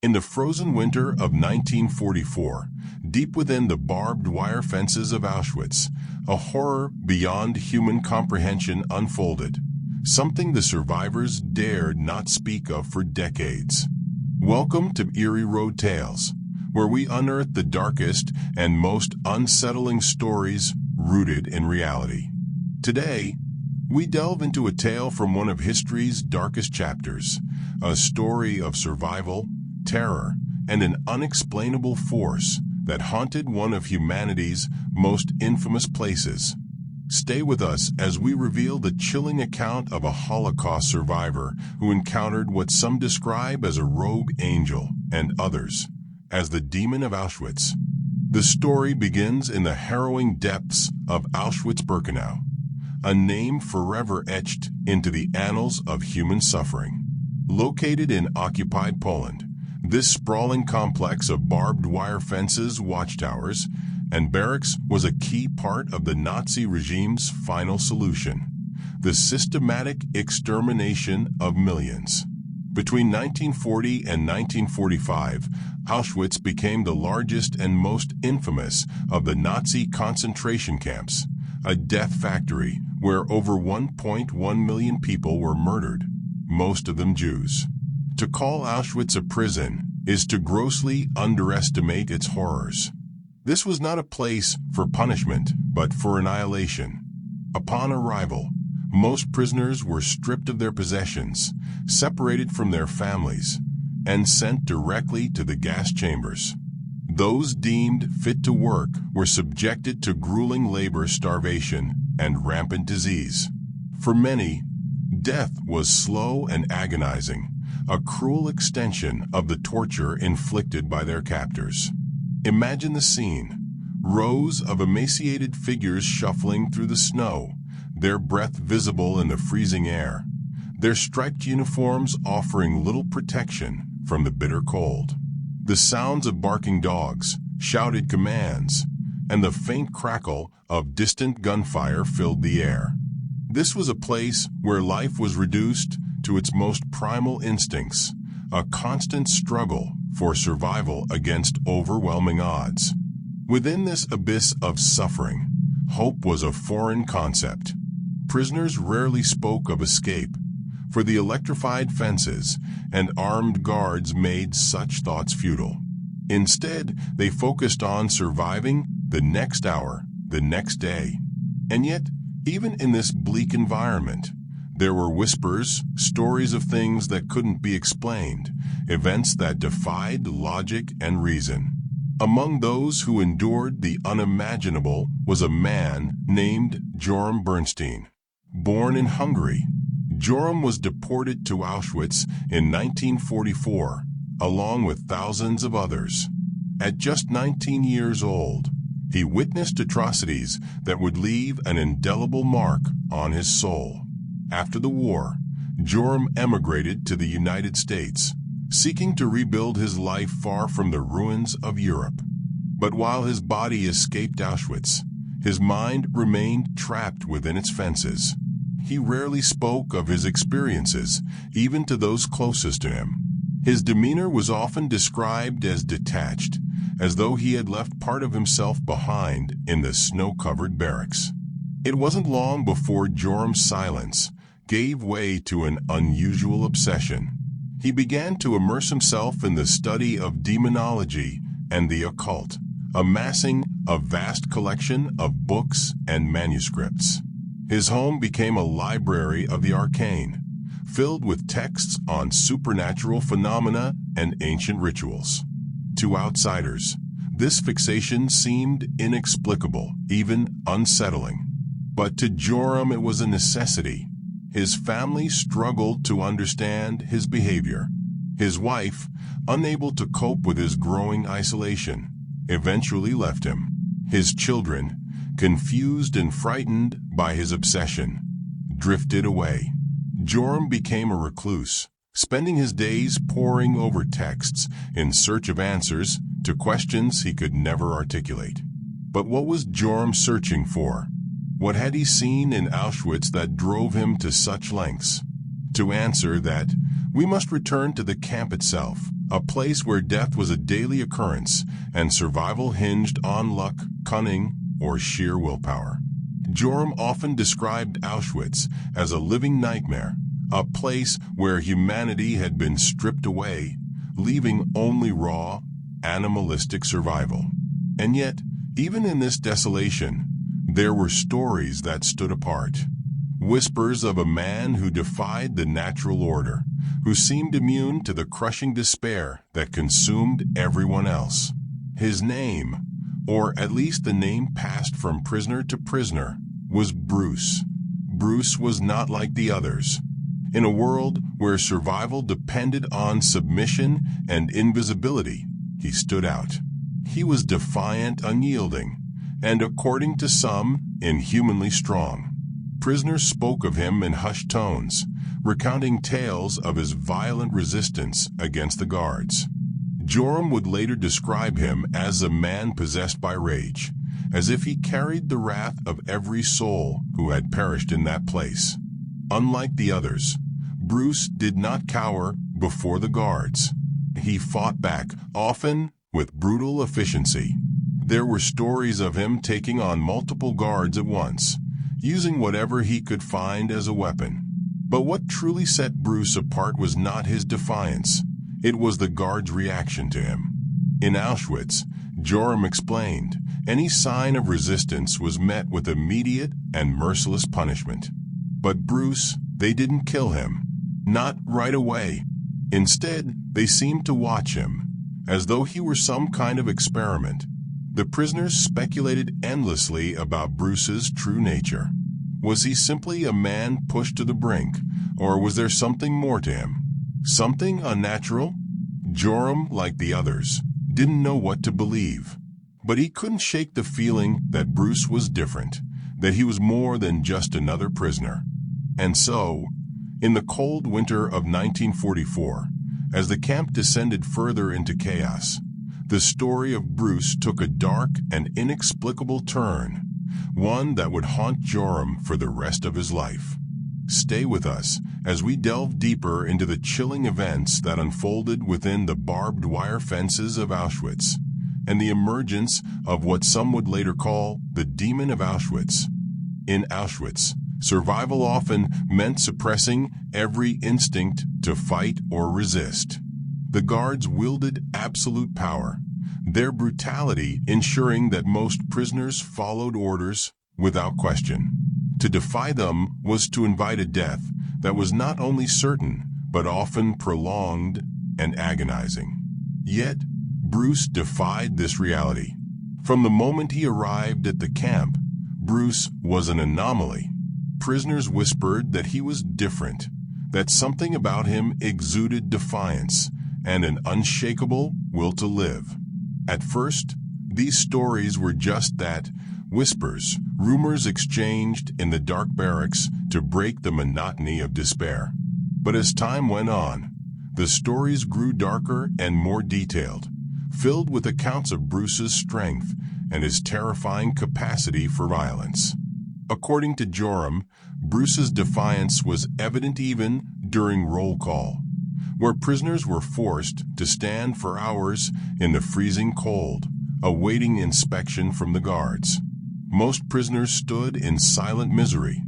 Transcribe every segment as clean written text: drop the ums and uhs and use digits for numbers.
In the frozen winter of 1944, deep within the barbed wire fences of Auschwitz, a horror beyond human comprehension unfolded, something the survivors dared not speak of for decades. Welcome to Eerie Road Tales, where we unearth the darkest and most unsettling stories rooted in reality. Today, we delve into a tale from one of history's darkest chapters, a story of survival, terror, and an unexplainable force that haunted one of humanity's most infamous places. Stay with us as we reveal the chilling account of a Holocaust survivor who encountered what some describe as a rogue angel and others as the Demon of Auschwitz. The story begins in the harrowing depths of Auschwitz-Birkenau, a name forever etched into the annals of human suffering. Located in occupied Poland, this sprawling complex of barbed wire fences, watchtowers, and barracks was a key part of the Nazi regime's final solution: the systematic extermination of millions. Between 1940 and 1945, Auschwitz became the largest and most infamous of the Nazi concentration camps, a death factory where over 1.1 million people were murdered, most of them Jews. To call Auschwitz a prison is to grossly underestimate its horrors. This was not a place for punishment, but for annihilation. Upon arrival, most prisoners were stripped of their possessions, separated from their families, and sent directly to the gas chambers. Those deemed fit to work were subjected to grueling labor, starvation, and rampant disease. For many, death was slow and agonizing, a cruel extension of the torture inflicted by their captors. Imagine the scene: rows of emaciated figures shuffling through the snow, their breath visible in the freezing air, their striped uniforms offering little protection from the bitter cold. The sounds of barking dogs, shouted commands, and the faint crackle of distant gunfire filled the air. This was a place where life was reduced to its most primal instincts, a constant struggle for survival against overwhelming odds. Within this abyss of suffering, hope was a foreign concept. Prisoners rarely spoke of escape, for the electrified fences and armed guards made such thoughts futile. Instead, they focused on surviving the next hour, the next day. And yet, even in this bleak environment, there were whispers, stories of things that couldn't be explained, events that defied logic and reason. Among those who endured the unimaginable was a man named Joram Bernstein. Born in Hungary, Joram was deported to Auschwitz in 1944, along with thousands of others. At just 19 years old, he witnessed atrocities that would leave an indelible mark on his soul. After the war, Joram emigrated to the United States, seeking to rebuild his life far from the ruins of Europe. But while his body escaped Auschwitz, his mind remained trapped within its fences. He rarely spoke of his experiences, even to those closest to him. His demeanor was often described as detached, as though he had left part of himself behind in the snow-covered barracks. It wasn't long before Joram's silence gave way to an unusual obsession. He began to immerse himself in the study of demonology and the occult, amassing a vast collection of books and manuscripts. His home became a library of the arcane, filled with texts on supernatural phenomena and ancient rituals. To outsiders, this fixation seemed inexplicable, even unsettling. But to Joram it was a necessity. His family struggled to understand his behavior. His wife, unable to cope with his growing isolation, eventually left him. His children, confused and frightened by his obsession, drifted away. Joram became a recluse, spending his days poring over texts in search of answers to questions he could never articulate. But what was Joram searching for? What had he seen in Auschwitz that drove him to such lengths? To answer that, we must return to the camp itself, a place where death was a daily occurrence and survival hinged on luck, cunning, or sheer willpower. Joram often described Auschwitz as a living nightmare, a place where humanity had been stripped away, leaving only raw, animalistic survival. And yet, even in this desolation, there were stories that stood apart. Whispers of a man who defied the natural order, who seemed immune to the crushing despair that consumed everyone else. His name, or at least the name passed from prisoner to prisoner, was Bruce. Bruce was not like the others. In a world where survival depended on submission and invisibility, he stood out. He was defiant, unyielding, and according to some, inhumanly strong. Prisoners spoke of him in hushed tones, recounting tales of his violent resistance against the guards. Joram would later describe him as a man possessed by rage, as if he carried the wrath of every soul who had perished in that place. Unlike the others, Bruce did not cower before the guards. He fought back, often with brutal efficiency. There were stories of him taking on multiple guards at once, using whatever he could find as a weapon. But what truly set Bruce apart was not his defiance. It was the guards' reaction to him. In Auschwitz, Joram explained, any sign of resistance was met with immediate and merciless punishment. But Bruce, they didn't kill him. Not right away. Instead, they seemed to watch him, as though he were some kind of experiment. The prisoners speculated endlessly about Bruce's true nature. Was he simply a man pushed to the brink, or was there something more to him? Something unnatural? Joram, like the others, didn't know what to believe. But he couldn't shake the feeling that Bruce was different, that he was more than just another prisoner. And so, in the cold winter of 1944, as the camp descended further into chaos, the story of Bruce took a dark and inexplicable turn, one that would haunt Joram for the rest of his life. Stay with us as we delve deeper into the chilling events that unfolded within the barbed wire fences of Auschwitz, and the emergence of what some would later call the Demon of Auschwitz. In Auschwitz, survival often meant suppressing every instinct to fight or resist. The guards wielded absolute power, their brutality ensuring that most prisoners followed orders without question. To defy them was to invite a death that was not only certain, but often prolonged and agonizing. Yet, Bruce defied this reality. From the moment he arrived at the camp, Bruce was an anomaly. Prisoners whispered that he was different, that something about him exuded defiance and an unshakable will to live. At first, these stories were just that, whispers, rumors exchanged in the dark barracks to break the monotony of despair. But as time went on, the stories grew darker and more detailed, filled with accounts of Bruce's strength and his terrifying capacity for violence. According to Joram, Bruce's defiance was evident even during roll call, where prisoners were forced to stand for hours in the freezing cold, awaiting inspection from the guards. Most prisoners stood in silent misery,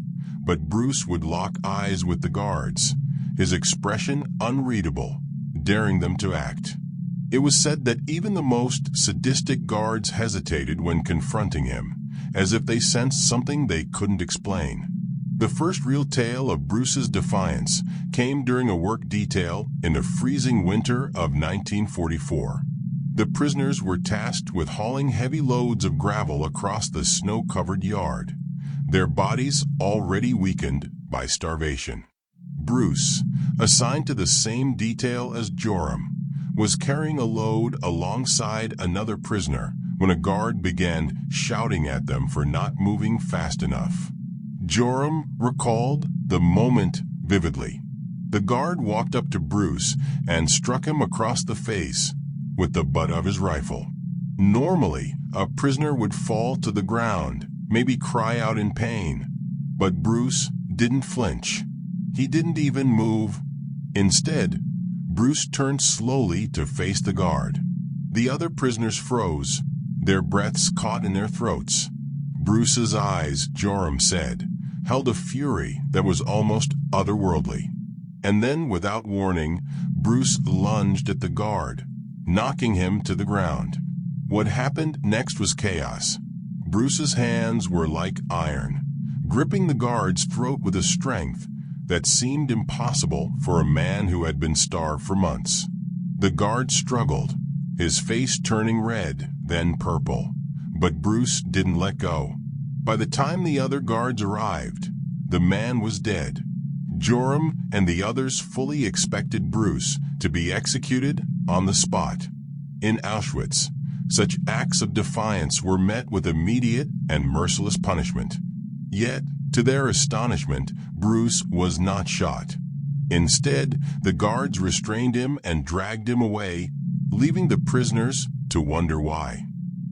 but Bruce would lock eyes with the guards, his expression unreadable, daring them to act. It was said that even the most sadistic guards hesitated when confronting him, as if they sensed something they couldn't explain. The first real tale of Bruce's defiance came during a work detail in the freezing winter of 1944. The prisoners were tasked with hauling heavy loads of gravel across the snow-covered yard, their bodies already weakened by starvation. Bruce, assigned to the same detail as Joram, was carrying a load alongside another prisoner when a guard began shouting at them for not moving fast enough. Joram recalled the moment vividly. The guard walked up to Bruce and struck him across the face with the butt of his rifle. Normally, a prisoner would fall to the ground, maybe cry out in pain, but Bruce didn't flinch. He didn't even move. Instead, Bruce turned slowly to face the guard. The other prisoners froze, their breaths caught in their throats. Bruce's eyes, Joram said, held a fury that was almost otherworldly. And then, without warning, Bruce lunged at the guard, knocking him to the ground. What happened next was chaos. Bruce's hands were like iron, gripping the guard's throat with a strength that seemed impossible for a man who had been starved for months. The guard struggled, his face turning red, then purple. But Bruce didn't let go. By the time the other guards arrived, the man was dead. Joram and the others fully expected Bruce to be executed on the spot. In Auschwitz, such acts of defiance were met with immediate and merciless punishment. Yet, to their astonishment, Bruce was not shot. Instead, the guards restrained him and dragged him away, leaving the prisoners to wonder why.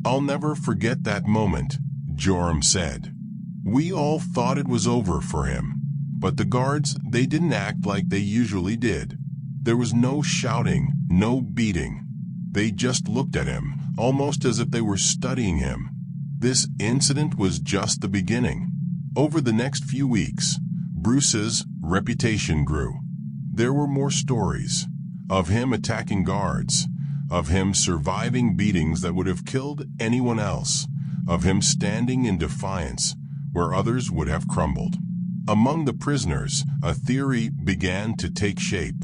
"I'll never forget that moment," Joram said. "We all thought it was over for him. But the guards, they didn't act like they usually did. There was no shouting, no beating. They just looked at him, almost as if they were studying him. This incident was just the beginning." Over the next few weeks, Bruce's reputation grew. There were more stories of him attacking guards, of him surviving beatings that would have killed anyone else, of him standing in defiance where others would have crumbled. Among the prisoners, a theory began to take shape.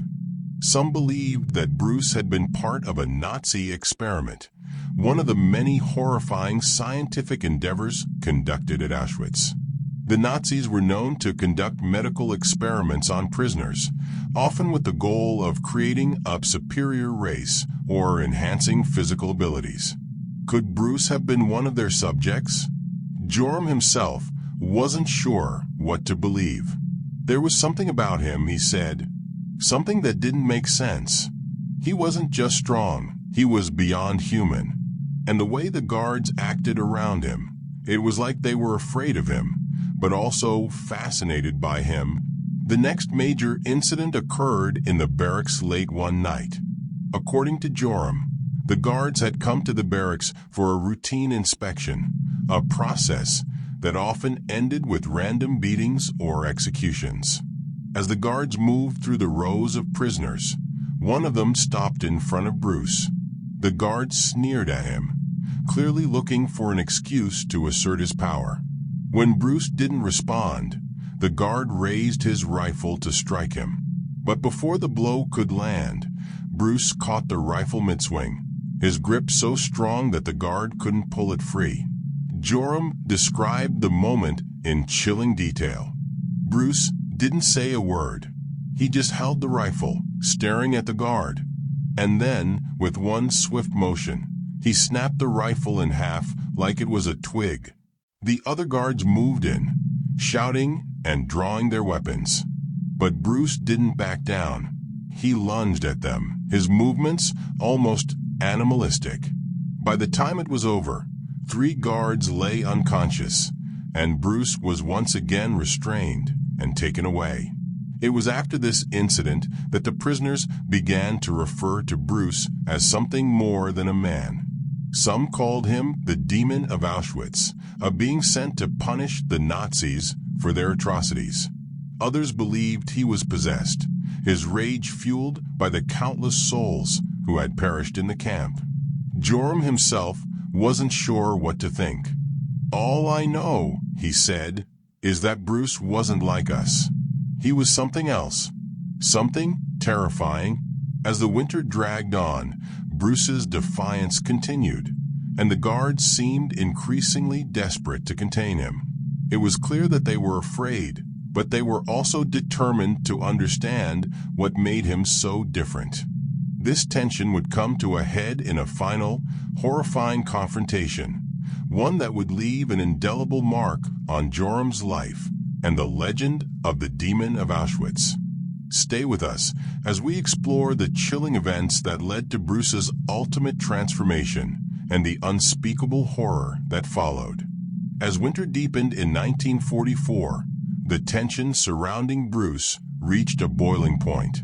Some believed that Bruce had been part of a Nazi experiment, one of the many horrifying scientific endeavors conducted at Auschwitz. The Nazis were known to conduct medical experiments on prisoners, often with the goal of creating a superior race or enhancing physical abilities. Could Bruce have been one of their subjects? Joram himself wasn't sure what to believe. There was something about him, he said, something that didn't make sense. He wasn't just strong, he was beyond human. And the way the guards acted around him, it was like they were afraid of him, but also fascinated by him. The next major incident occurred in the barracks late one night. According to Joram, the guards had come to the barracks for a routine inspection, a process that often ended with random beatings or executions. As the guards moved through the rows of prisoners, one of them stopped in front of Bruce. The guard sneered at him, clearly looking for an excuse to assert his power. When Bruce didn't respond, the guard raised his rifle to strike him. But before the blow could land, Bruce caught the rifle mid-swing, his grip so strong that the guard couldn't pull it free. Joram described the moment in chilling detail. Bruce didn't say a word. He just held the rifle, staring at the guard. And then, with one swift motion, he snapped the rifle in half like it was a twig. The other guards moved in, shouting and drawing their weapons. But Bruce didn't back down. He lunged at them, his movements almost animalistic. By the time it was over, 3 guards lay unconscious, and Bruce was once again restrained and taken away. It was after this incident that the prisoners began to refer to Bruce as something more than a man. Some called him the Demon of Auschwitz, a being sent to punish the Nazis for their atrocities. Others believed he was possessed, his rage fueled by the countless souls who had perished in the camp. Joram himself wasn't sure what to think. "All I know," he said, "is that Bruce wasn't like us. He was something else, something terrifying." As the winter dragged on, Bruce's defiance continued, and the guards seemed increasingly desperate to contain him. It was clear that they were afraid, but they were also determined to understand what made him so different. This tension would come to a head in a final, horrifying confrontation, one that would leave an indelible mark on Joram's life and the legend of the Demon of Auschwitz. Stay with us as we explore the chilling events that led to Bruce's ultimate transformation and the unspeakable horror that followed. As winter deepened in 1944, the tension surrounding Bruce reached a boiling point.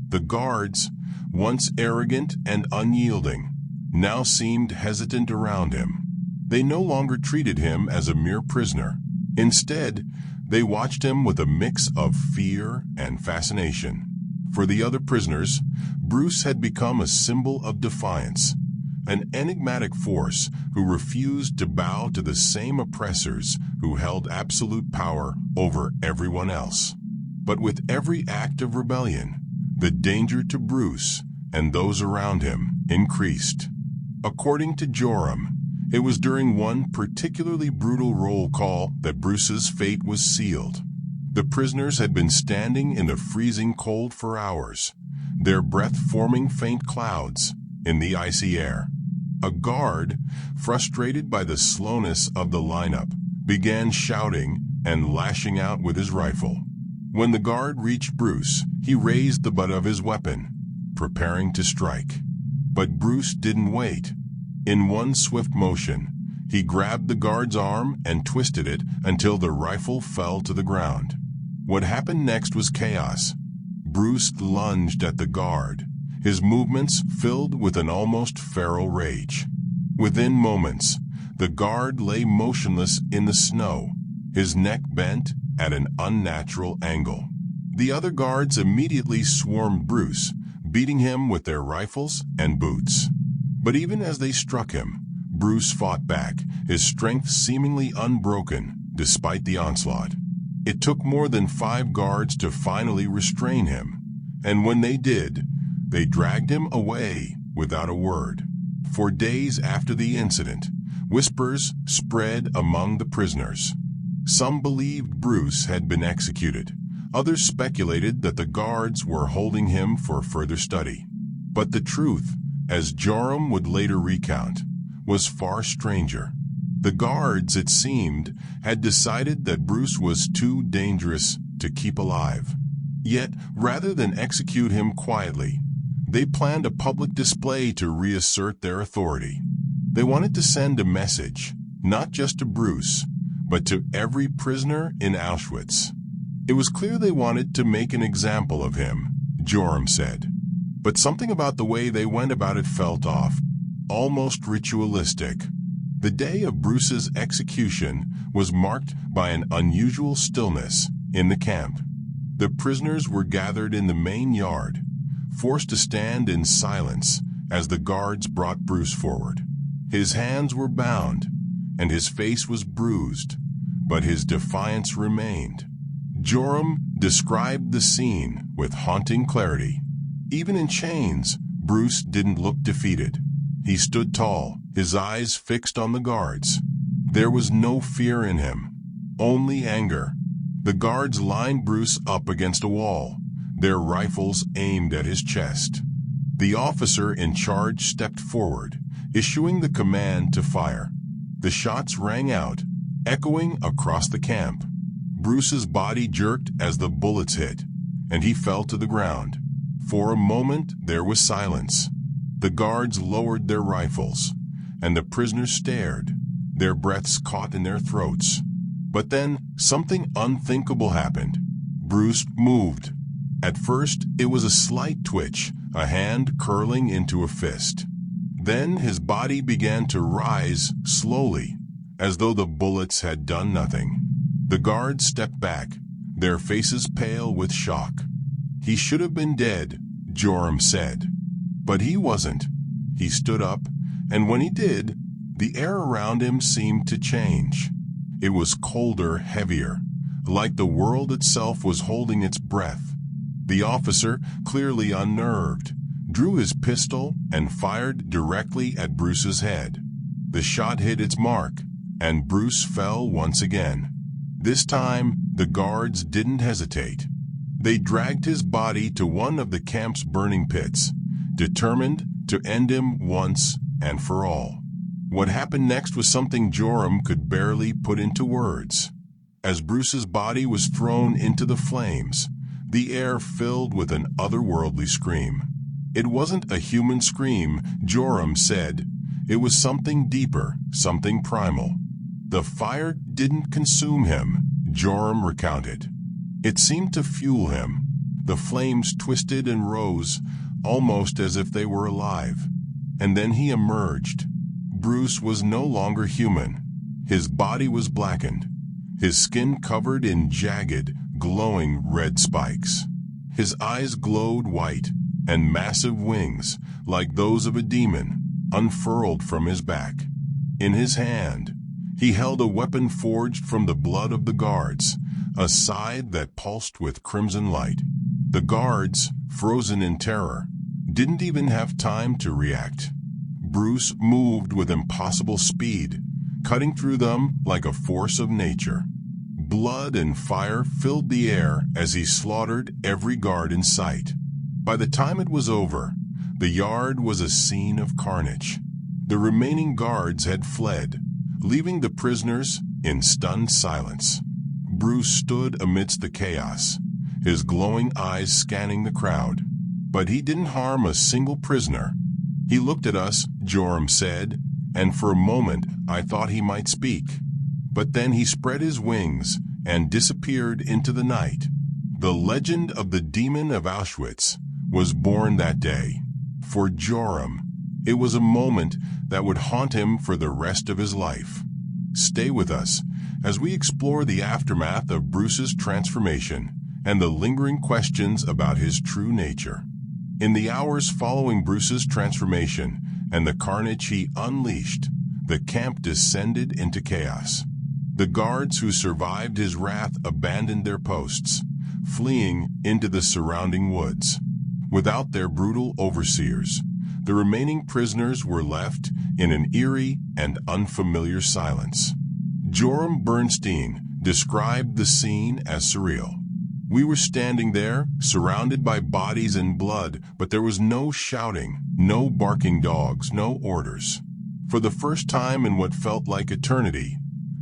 The guards, once arrogant and unyielding, now seemed hesitant around him. They no longer treated him as a mere prisoner. Instead, they watched him with a mix of fear and fascination. For the other prisoners, Bruce had become a symbol of defiance, an enigmatic force who refused to bow to the same oppressors who held absolute power over everyone else. But with every act of rebellion, the danger to Bruce and those around him increased. According to Joram, it was during one particularly brutal roll call that Bruce's fate was sealed. The prisoners had been standing in the freezing cold for hours, their breath forming faint clouds in the icy air. A guard, frustrated by the slowness of the lineup, began shouting and lashing out with his rifle. When the guard reached Bruce, he raised the butt of his weapon, preparing to strike. But Bruce didn't wait. In one swift motion, he grabbed the guard's arm and twisted it until the rifle fell to the ground. What happened next was chaos. Bruce lunged at the guard, his movements filled with an almost feral rage. Within moments, the guard lay motionless in the snow, his neck bent at an unnatural angle. The other guards immediately swarmed Bruce, beating him with their rifles and boots. But even as they struck him, Bruce fought back, his strength seemingly unbroken despite the onslaught. It took more than 5 guards to finally restrain him, and when they did, they dragged him away without a word. For days after the incident, whispers spread among the prisoners. Some believed Bruce had been executed. Others speculated that the guards were holding him for further study. But the truth, as Joram would later recount, was far stranger. The guards, it seemed, had decided that Bruce was too dangerous to keep alive. Yet, rather than execute him quietly, they planned a public display to reassert their authority. They wanted to send a message, not just to Bruce, but to every prisoner in Auschwitz. It was clear they wanted to make an example of him, Joram said. But something about the way they went about it felt off, almost ritualistic. The day of Bruce's execution was marked by an unusual stillness in the camp. The prisoners were gathered in the main yard, forced to stand in silence as the guards brought Bruce forward. His hands were bound, and his face was bruised, but his defiance remained. Joram described the scene with haunting clarity. Even in chains, Bruce didn't look defeated. He stood tall, his eyes fixed on the guards. There was no fear in him, only anger. The guards lined Bruce up against a wall, their rifles aimed at his chest. The officer in charge stepped forward, issuing the command to fire. The shots rang out, echoing across the camp. Bruce's body jerked as the bullets hit, and he fell to the ground. For a moment, there was silence. The guards lowered their rifles, and the prisoners stared, their breaths caught in their throats. But then, something unthinkable happened. Bruce moved. At first, it was a slight twitch, a hand curling into a fist. Then his body began to rise slowly, as though the bullets had done nothing. The guards stepped back, their faces pale with shock. He should have been dead, Joram said. But he wasn't. He stood up, and when he did, the air around him seemed to change. It was colder, heavier, like the world itself was holding its breath. The officer, clearly unnerved, drew his pistol and fired directly at Bruce's head. The shot hit its mark, and Bruce fell once again. This time, the guards didn't hesitate. They dragged his body to one of the camp's burning pits, determined to end him once and for all. What happened next was something Joram could barely put into words. As Bruce's body was thrown into the flames, the air filled with an otherworldly scream. It wasn't a human scream, Joram said. It was something deeper, something primal. The fire didn't consume him, Joram recounted. It seemed to fuel him. The flames twisted and rose, almost as if they were alive. And then he emerged. Bruce was no longer human. His body was blackened, his skin covered in jagged, glowing red spikes. His eyes glowed white, and massive wings, like those of a demon, unfurled from his back. In his hand, he held a weapon forged from the blood of the guards, a scythe that pulsed with crimson light. The guards, frozen in terror, didn't even have time to react. Bruce moved with impossible speed, cutting through them like a force of nature. Blood and fire filled the air as he slaughtered every guard in sight. By the time it was over, the yard was a scene of carnage. The remaining guards had fled, leaving the prisoners in stunned silence. Bruce stood amidst the chaos, his glowing eyes scanning the crowd. But he didn't harm a single prisoner. He looked at us, Joram said, and for a moment I thought he might speak. But then he spread his wings and disappeared into the night. The legend of the Demon of Auschwitz was born that day. For Joram, it was a moment that would haunt him for the rest of his life. Stay with us as we explore the aftermath of Bruce's transformation and the lingering questions about his true nature. In the hours following Bruce's transformation and the carnage he unleashed, the camp descended into chaos. The guards who survived his wrath abandoned their posts, fleeing into the surrounding woods. Without their brutal overseers, the remaining prisoners were left in an eerie and unfamiliar silence. Joram Bernstein described the scene as surreal. We were standing there, surrounded by bodies and blood, but there was no shouting, no barking dogs, no orders. For the first time in what felt like eternity,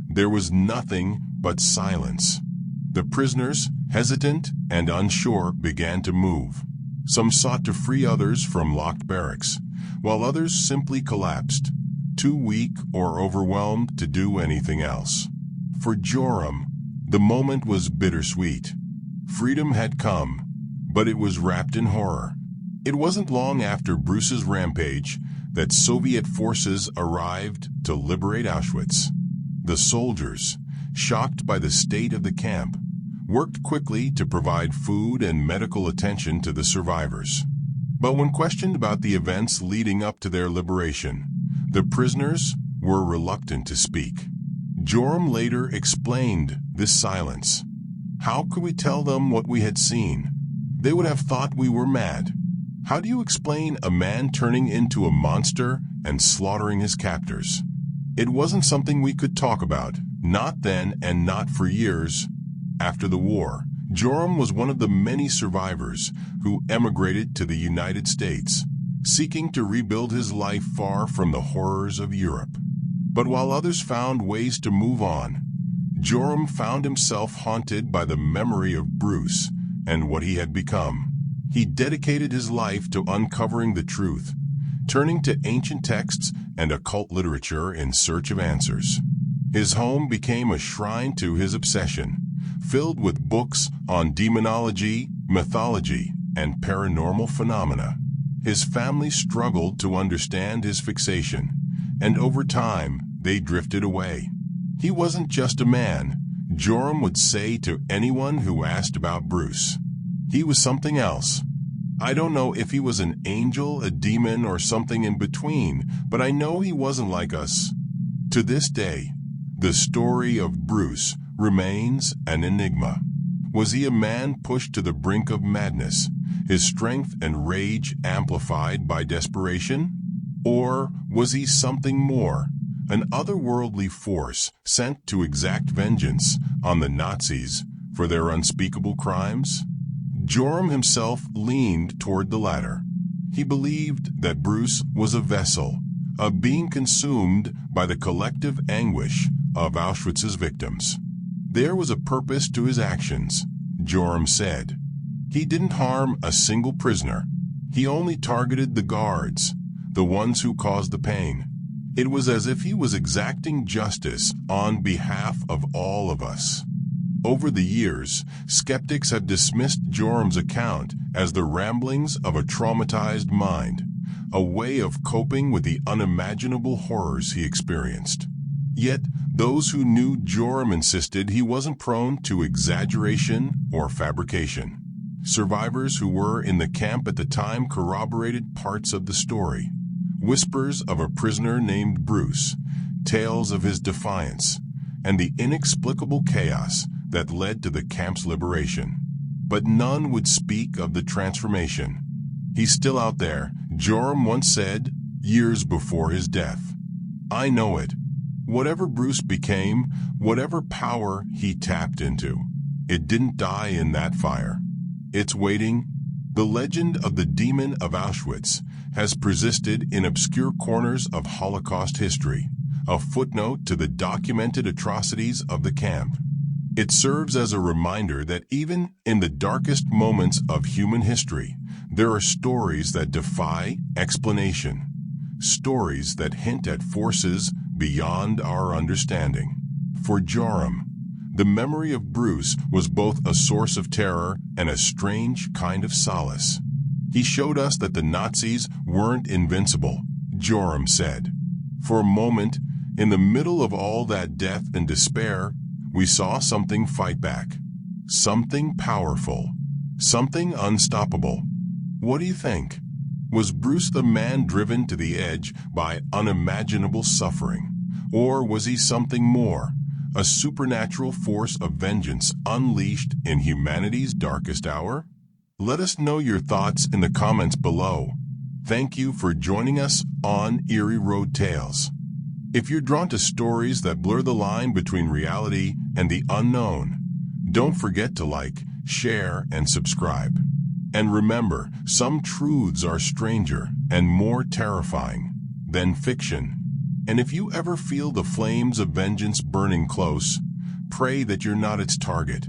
there was nothing but silence. The prisoners, hesitant and unsure, began to move. Some sought to free others from locked barracks, while others simply collapsed, too weak or overwhelmed to do anything else. For Joram, the moment was bittersweet. Freedom had come, but it was wrapped in horror. It wasn't long after Bruce's rampage that Soviet forces arrived to liberate Auschwitz. The soldiers, shocked by the state of the camp, worked quickly to provide food and medical attention to the survivors. But when questioned about the events leading up to their liberation, the prisoners were reluctant to speak. Joram later explained this silence. How could we tell them what we had seen? They would have thought we were mad. How do you explain a man turning into a monster and slaughtering his captors? It wasn't something we could talk about, not then and not for years. After the war, Joram was one of the many survivors who emigrated to the United States, seeking to rebuild his life far from the horrors of Europe. But while others found ways to move on, Joram found himself haunted by the memory of Bruce and what he had become. He dedicated his life to uncovering the truth, turning to ancient texts and occult literature in search of answers. His home became a shrine to his obsession, filled with books on demonology, mythology, and paranormal phenomena. His family struggled to understand his fixation, and over time, they drifted away. He wasn't just a man, Joram would say to anyone who asked about Bruce. He was something else. I don't know if he was an angel, a demon, or something in between, but I know he wasn't like us. To this day, the story of Bruce remains an enigma. Was he a man pushed to the brink of madness, his strength and rage amplified by desperation? Or was he something more, an otherworldly force sent to exact vengeance on the Nazis for their unspeakable crimes? Joram himself leaned toward the latter. He believed that Bruce was a vessel, a being consumed by the collective anguish of Auschwitz's victims. There was a purpose to his actions, Joram said. He didn't harm a single prisoner. He only targeted the guards, the ones who caused the pain. It was as if he was exacting justice on behalf of all of us. Over the years, skeptics have dismissed Joram's account as the ramblings of a traumatized mind, a way of coping with the unimaginable horrors he experienced. Yet, those who knew Joram insisted he wasn't prone to exaggeration or fabrication. Survivors who were in the camp at the time corroborated parts of the story. Whispers of a prisoner named Bruce, tales of his defiance, and the inexplicable chaos that led to the camp's liberation. But none would speak of the transformation. "He's still out there," Joram once said, years before his death. "I know it. Whatever Bruce became, whatever power he tapped into, it didn't die in that fire. It's waiting." The legend of the Demon of Auschwitz has persisted in obscure corners of Holocaust history, a footnote to the documented atrocities of the camp. It serves as a reminder that even in the darkest moments of human history, there are stories that defy explanation, stories that hint at forces beyond our understanding. For Joram, the memory of Bruce was both a source of terror and a strange kind of solace. "He showed us that the Nazis weren't invincible," Joram said. "For a moment, in the middle of all that death and despair, we saw something fight back. Something powerful. Something unstoppable." What do you think? Was Bruce the man driven to the edge by unimaginable suffering? Or was he something more, a supernatural force of vengeance unleashed in humanity's darkest hour? Let us know your thoughts in the comments below. Thank you for joining us on Eerie Road Tales. If you're drawn to stories that blur the line between reality and the unknown, don't forget to like, share, and subscribe. And remember, some truths are stranger and more terrifying than fiction. And if you ever feel the flames of vengeance burning close, pray that you're not its target.